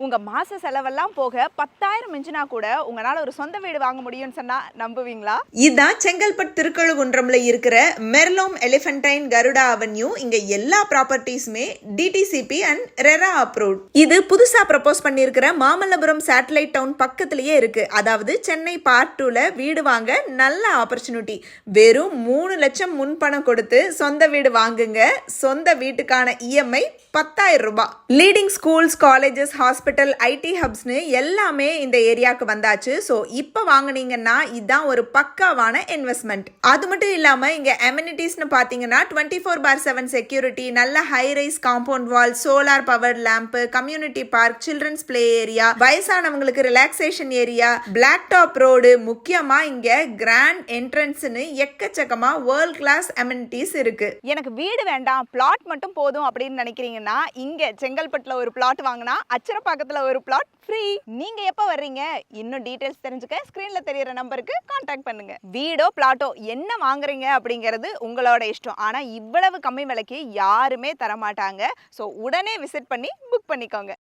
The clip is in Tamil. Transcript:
உங்க மாச செலவெல்லாம் போக 10,000 மிஞ்சினா கூட உங்களால ஒரு சொந்த வீடு வாங்க முடியும்னு சொன்னா நம்புவீங்களா? இதுதான் செங்கல்பட்டு திருக்கழுகுன்றம்ல இருக்கிற மெர்லோம் எலிஃபென்டைன் கருடா அவென்யூ. இங்க எல்லா ப்ராப்பர்ட்டிஸுமே டிடிசிபி அண்ட் ரெரா அப்ரூவ்ட். இது புதுசா ப்ரப்போஸ் பண்ணியிருக்கிற மாமல்லபுரம் சேட்டலைட் டவுன் பக்கத்திலேயே இருக்கு. அதாவது சென்னை பார்ட் 2ல வீடு வாங்க நல்ல ஆப்பர்ச்சுனிட்டி. வெறும் 3 லட்சம் முன்பணம் கொடுத்து சொந்த வீடு வாங்குங்க. சொந்த வீட்டுக்கான இஎம்ஐ 10,000 ரூபாய். Leading schools, colleges, hospital, IT ஹப்ஸ்னு எல்லாமே இந்த ஏரியாவுக்கு வந்தாச்சு. ஸோ இப்போ வாங்கினீங்கன்னா இதுதான் ஒரு பக்காவான இன்வெஸ்ட்மெண்ட். அது மட்டும் இல்லாமல் இங்கே அமெனிட்டிஸ்னு பார்த்தீங்கன்னா 24/7 செக்யூரிட்டி, நல்ல high rise compound wall, solar power lamp, community park, children's play area, வயசானவங்களுக்கு relaxation area, black top road, முக்கியமா இங்க கிராண்ட் என்ட்ரன்ஸ்னு எக்கச்சக்கமா வேர்ல்ட் கிளாஸ் அமெனிட்டிஸ் இருக்கு. எனக்கு வீடு வேண்டாம், பிளாட் மட்டும் போதும் அப்படின்னு நினைக்கிறீங்கன்னா இங்க செங்கல்பட்டுல ஒரு பிளாட் வாங்கினா அச்சரப்பாக்கத்துல ஒரு பிளாட் ஃப்ரீ. நீங்க எப்ப வர்றீங்க? இன்னும் டீடைல்ஸ் தெரிஞ்சுக்க ஸ்கிரீன்ல தெரியற நம்பருக்கு கான்டாக்ட் பண்ணுங்க. வீடோ பிளாட்டோ என்ன வாங்குறீங்க அப்படிங்கிறது உங்களோட இஷ்டம். ஆனா இவ்வளவு கம்மி விலைக்கு யாருமே தர மாட்டாங்க. ஸோ உடனே விசிட் பண்ணி புக் பண்ணிக்கோங்க.